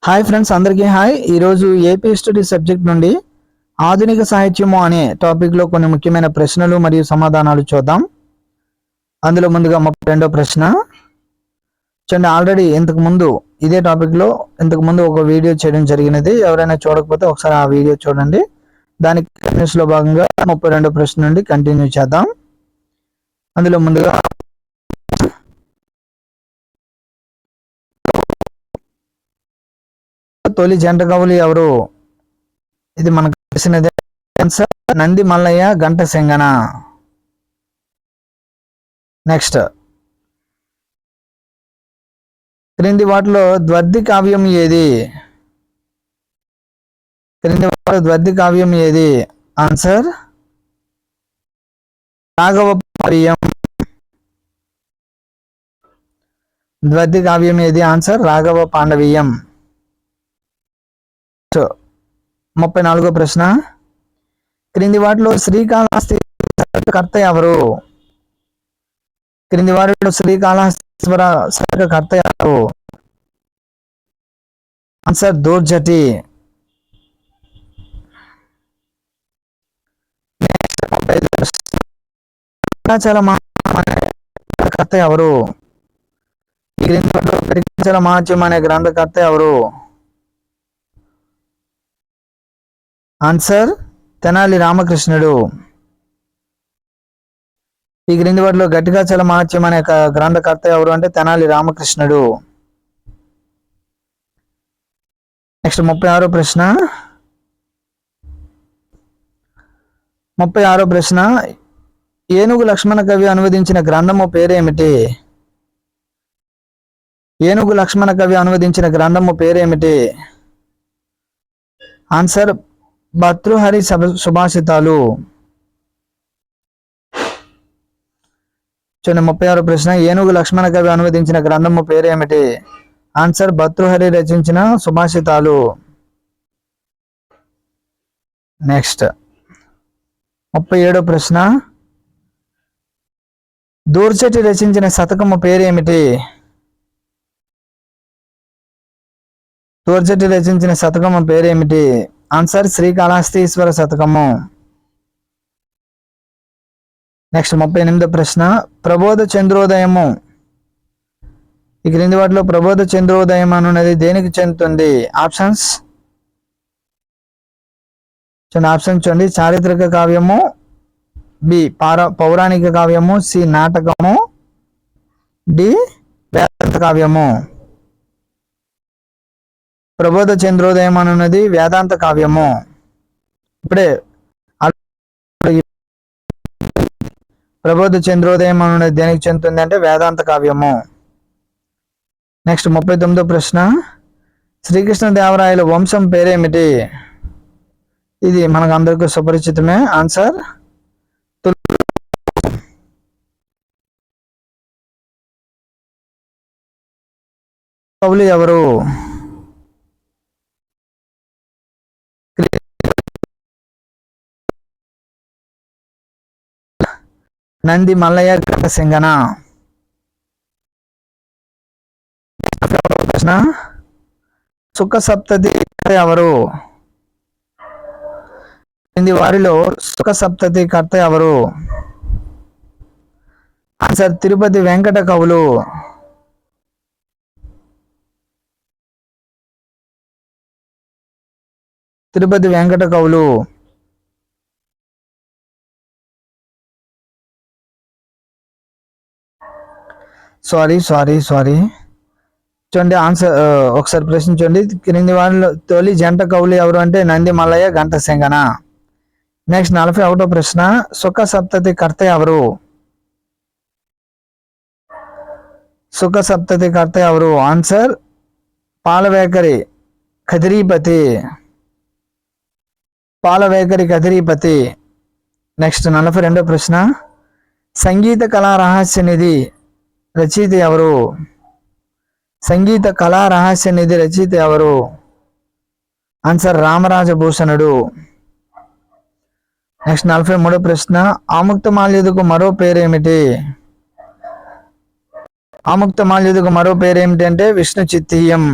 Hi friends, అందరికీ hi. ఈరోజు AP history subject నుండి ఆధునిక సాహిత్యము అనే టాపిక్లో కొన్ని ముఖ్యమైన ప్రశ్నలు మరియు సమాధానాలు చూద్దాం. అందులో ముందుగా 32వ ప్రశ్న చూడండి. ఆల్రెడీ ఇంతకుముందు ఇదే టాపిక్లో ఇంతకుముందు ఒక వీడియో చేయడం జరిగినది. ఎవరైనా చూడకపోతే ఒకసారి ఆ వీడియో చూడండి. దానికి కంటిన్యూస్లో భాగంగా 32వ ప్రశ్న నుండి కంటిన్యూ చేద్దాం. అందులో ముందుగా తొలి జంట కవులు ఎవరు? ఇది మనకు తెలిసినదే. నంది మల్లయ్య, గంట సింగన. నెక్స్ట్, క్రింది వాటిలో ద్వర్ది కావ్యం ఏది? క్రింది వాటిలో ద్వర్ది కావ్యం ఏది? ఆన్సర్ రాఘవ పాండవీయం. ద్వర్ది కావ్యం ఏది? ఆన్సర్ రాఘవ పాండవీయం. 34వ ప్రశ్న, క్రింది వాటిలో శ్రీకాళహస్తి కర్త ఎవరు? క్రింది వాటిలో శ్రీకాళహస్తీశ్వర కర్త ఎవరు? ఆన్సర్ దూర్జటి. కర్త ఎవరు? క్రింది మహత్యం అనే గ్రంథకర్త ఎవరు? ఆన్సర్ తెనాలి రామకృష్ణుడు. ఈ క్రింది వాటిలో గట్టిగా చల మహత్యం అనే గ్రంథకర్త ఎవరు అంటే తెనాలి రామకృష్ణుడు. నెక్స్ట్ 36వ ప్రశ్న. 36వ ప్రశ్న, ఏనుగు లక్ష్మణ కవి అనువదించిన గ్రంథము పేరేమిటి? ఏనుగు లక్ష్మణ కవి అనువదించిన గ్రంథము పేరేమిటి? ఆన్సర్ భర్తృహరి సుభాషితాలు. చూడండి, 36వ ప్రశ్న, ఏనుగు లక్ష్మణ కవి అనువదించిన గ్రంథము పేరేమిటి? ఆన్సర్ భర్తృహరి రచించిన సుభాషితాలు. నెక్స్ట్ 37వ ప్రశ్న, దూర్జటి రచించిన శతకము పేరేమిటి? దూర్జటి రచించిన శతకము పేరేమిటి? ఆన్సర్ శ్రీకాళహస్తీశ్వర శతకము. నెక్స్ట్ 38వ ప్రశ్న, ప్రబోధ చంద్రోదయము. ఈ క్రింది వాటిలో ప్రబోధ చంద్రోదయం అనున్నది దేనికి చెందుతుంది? ఆప్షన్స్ చూడండి. చారిత్రక కావ్యము, బి పౌరాణిక కావ్యము, సి నాటకము, డి వేదాంత కావ్యము. ప్రబోధ చంద్రోదయం అనున్నది వేదాంత కావ్యము. ఇప్పుడే ప్రబోధ చంద్రోదయం అనున్నది దేనికి చెందుతుంది అంటే వేదాంత కావ్యము. నెక్స్ట్ 39వ ప్రశ్న, శ్రీకృష్ణదేవరాయల వంశం పేరేమిటి? ఇది మనకు అందరికీ సుపరిచితమే. ఆన్సర్ కవులు ఎవరు? నంది మల్లయ్య, గంట సింగన. ప్రశ్న, సుఖ సప్తతి ఎవరు? వారిలో సుఖ సప్తతి కర్త ఎవరు? ఆన్సర్ తిరుపతి వెంకట కవులు. తిరుపతి వెంకట కవులు. సారీ చూడండి, ఆన్సర్ ఒకసారి ప్రశ్నించండి. క్రింది వారిలో తొలి జంట కవులు ఎవరు అంటే నంది మల్లయ్య, గంట సింగన. నెక్స్ట్ 41వ ప్రశ్న, సుఖ సప్తతి కర్త ఎవరు? సుఖ సప్తతి కర్త ఎవరు? ఆన్సర్ పాలవేకరి కదిరీపతి. కదిరీపతి. నెక్స్ట్ 42వ ప్రశ్న, సంగీత కళా రహస్య నిధి రచయిత ఎవరు? సంగీత కళా రహస్య నిధి రచయిత ఎవరు? ఆన్సర్ రామరాజభూషణుడు. నెక్స్ట్ 43వ ప్రశ్న, ఆముక్తమాల్యదకు మరో పేరేమిటి? ఆముక్తమాల్యదకు మరో పేరేమిటి అంటే విష్ణు చిత్తీయం.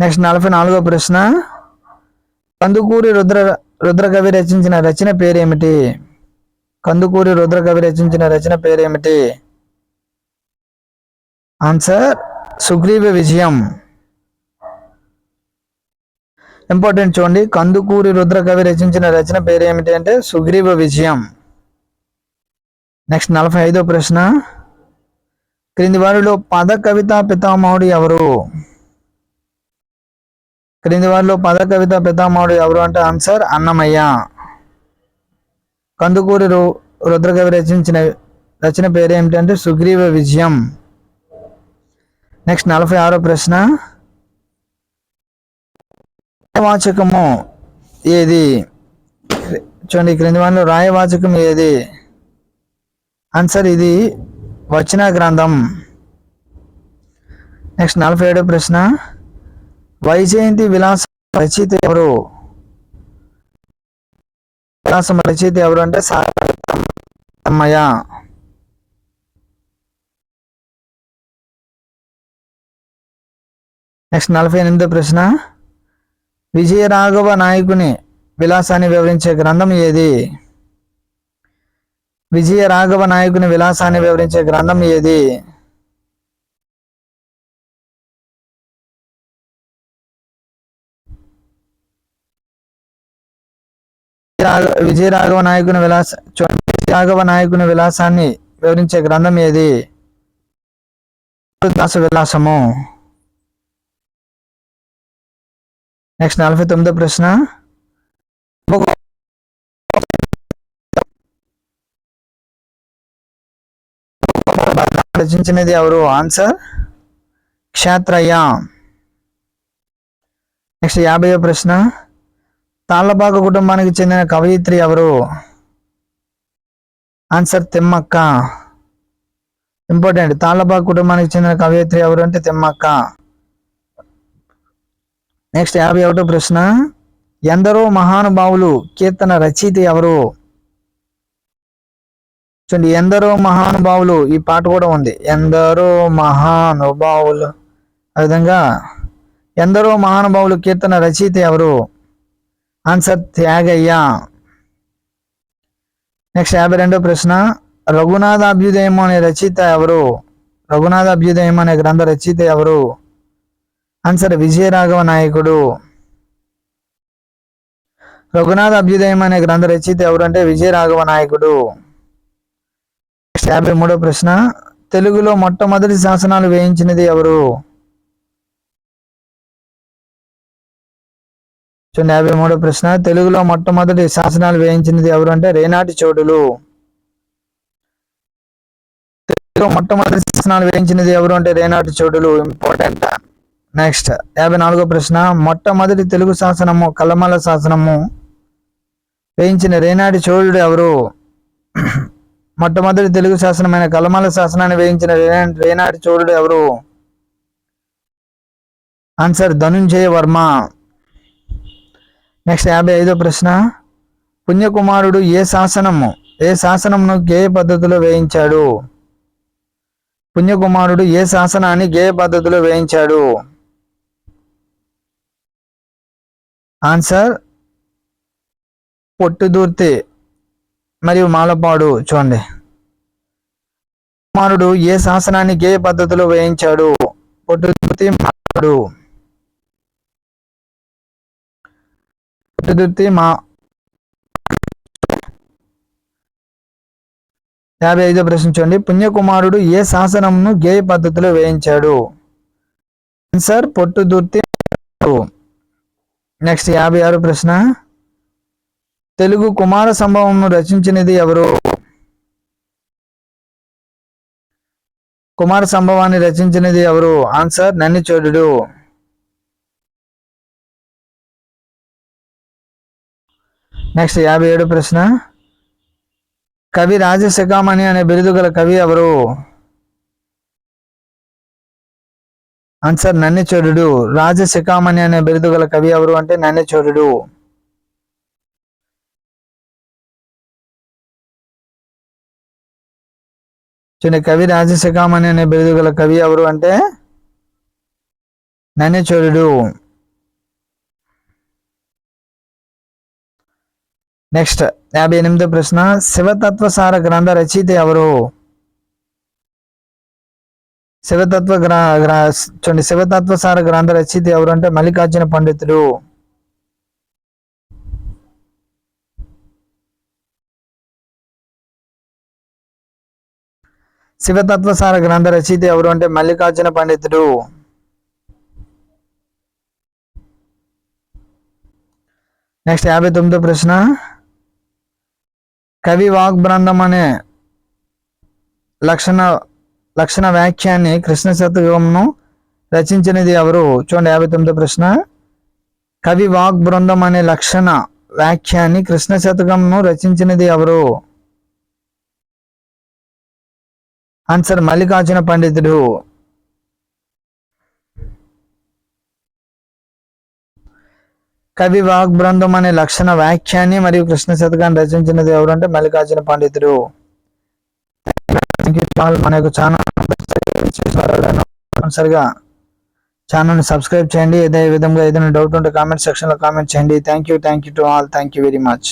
నెక్స్ట్ 44వ ప్రశ్న, కందుకూరి రుద్రకవి రచించిన రచన పేరేమిటి? కందుకూరి రుద్రకవి రచించిన రచన పేరేమిటి? ఆన్సర్ సుగ్రీవ విజయం. ఇంపార్టెంట్ చూడండి, కందుకూరి రుద్రకవి రచించిన రచన పేరేమిటి అంటే సుగ్రీవ విజయం. నెక్స్ట్ 45వ ప్రశ్న, క్రింది వారిలో పద కవిత పితామహుడు ఎవరు? క్రింది వారిలో పద కవిత పితామహుడు ఎవరు అంటే ఆన్సర్ అన్నమయ్య. కందుకూరి రుద్రకవి రచించిన రచన పేరేమిటి అంటే సుగ్రీవ విజయం. నెక్స్ట్ 46వ ప్రశ్న, రాయవాచకము ఏది? చూడండి, క్రింది వారిలో రాయవాచకం ఏది? ఆన్సర్ ఇది వచన గ్రంథం. నెక్స్ట్ 47వ ప్రశ్న, వైజయంతి విలాసం రచయిత ఎవరు? విలాసం రచయిత ఎవరు అంటే సారథమ్మయ్య. నెక్స్ట్ 48వ ప్రశ్న, విజయరాఘవ నాయకుని విలాసాన్ని వివరించే గ్రంథం ఏది? విజయరాఘవ నాయకుని విలాసాన్ని వివరించే గ్రంథం ఏది? విజయరాఘవ నాయకుని విలాసాన్ని వివరించే గ్రంథం ఏది? దాస విలాసము. నెక్స్ట్ 49వ ప్రశ్న, రచించినది ఎవరు? ఆన్సర్ క్షేత్రయ్య. నెక్స్ట్ 50వ ప్రశ్న, తాళ్లపాక కుటుంబానికి చెందిన కవయిత్రి ఎవరు? ఆన్సర్ తిమ్మక్క. ఇంపార్టెంట్, తాళ్లపాక కుటుంబానికి చెందిన కవయిత్రి ఎవరు అంటే తిమ్మక్క. నెక్స్ట్ 51వ ప్రశ్న, ఎందరో మహానుభావులు కీర్తన రచయిత ఎవరు? చూడండి, ఎందరో మహానుభావులు, ఈ పాట కూడా ఉంది, ఎందరో మహానుభావులు. ఆ విధంగా ఎందరో మహానుభావులు కీర్తన రచయిత ఎవరు? ఆన్సర్ త్యాగయ్య. నెక్స్ట్ 52వ ప్రశ్న, రఘునాథ అభ్యుదయం అనే రచయిత ఎవరు? రఘునాథ అభ్యుదయం అనే గ్రంథ రచయిత ఎవరు? ఆన్సర్ విజయరాఘవ నాయకుడు. రఘునాథ అభ్యుదయం అనే గ్రంథ రచయిత ఎవరు అంటే విజయరాఘవ నాయకుడు. నెక్స్ట్ 53వ ప్రశ్న, తెలుగులో మొట్టమొదటి శాసనాలు వేయించినది ఎవరు? చూడండి, 53వ ప్రశ్న, తెలుగులో మొట్టమొదటి శాసనాలు వేయించినది ఎవరు అంటే రేనాటి చోడులు. తెలుగులో మొట్టమొదటి శాసనాలు వేయించినది ఎవరు అంటే రేనాటి చోడులు. ఇంపార్టెంట్. నెక్స్ట్ 54వ ప్రశ్న, మొట్టమొదటి తెలుగు శాసనము కల్లమల్ల శాసనము వేయించిన రేనాటి చోళుడు ఎవరు? మొట్టమొదటి తెలుగు శాసనమైన కల్లమల్ల శాసనాన్ని వేయించిన రేనాటి చోళుడు ఎవరు? ఆన్సర్ ధనుంజయ వర్మ. నెక్స్ట్ 55వ ప్రశ్న, పుణ్యకుమారుడు ఏ శాసనమును గేయ పద్ధతిలో వేయించాడు? పుణ్యకుమారుడు ఏ శాసనాన్ని గేయ పద్ధతిలో వేయించాడు? ఆన్సర్ పొట్టుదుర్తి మరియు మాలపాడు. చూడండి, కుమారుడు ఏ శాసనాన్ని గేయ పద్ధతిలో వేయించాడు? పొట్టుదుర్తి, మాలపాడు. పొట్టుదుర్తి, 55వ ప్రశ్న చూడండి, పుణ్యకుమారుడు ఏ శాసనంను గేయ పద్ధతిలో వేయించాడు? ఆన్సర్ పొట్టుదుర్తి. నెక్స్ట్ 56వ ప్రశ్న, తెలుగు కుమార సంభవమును రచించినది ఎవరు? కుమార సంభవాన్ని రచించినది ఎవరు? ఆన్సర్ నన్నిచోడుడు. నెక్స్ట్ 57వ ప్రశ్న, కవి రాజశిఖామణి అనే బిరుదు గల కవి ఎవరు? ఆన్సర్ నన్నిచోడుడు. రాజశిఖామణి అనే బిరుదు గల కవి ఎవరు అంటే నన్నిచోడుడు. చూడండి, కవి రాజశిఖామణి అనే బిరుదు గల కవి ఎవరు అంటే నన్నిచోడుడు. నెక్స్ట్ 58వ ప్రశ్న, శివతత్వసార గ్రంథ రచయిత ఎవరు? శివతత్వసార గ్రంథ రచయిత ఎవరు అంటే మల్లికార్జున పండితుడు. శివతత్వసార గ్రంథ రచయిత ఎవరు అంటే మల్లికార్జున పండితుడు. నెక్స్ట్ 59వ ప్రశ్న, కవి వాగ్బృందం అనే లక్షణ వ్యాఖ్యాన్ని కృష్ణ శతకంను రచించినది ఎవరు? చూడండి 59వ ప్రశ్న, కవి వాగ్బృందం అనే లక్షణ వ్యాఖ్యాన్ని కృష్ణ శతకంను రచించినది ఎవరు? ఆన్సర్ మల్లికార్జున పండితుడు. కవి వాగ్బృందం అనే లక్షణ వ్యాఖ్యాన్ని మరియు కృష్ణ శతకాన్ని రచించినది ఎవరు అంటే మల్లికార్జున పండితుడు. మన యొక్క ఛానల్ని సబ్స్క్రైబ్ చేయండి. ఇదే విధంగా ఏదైనా డౌట్ ఉంటే కామెంట్ సెక్షన్లో కామెంట్ చేయండి. Thank you to all. Thank you very much.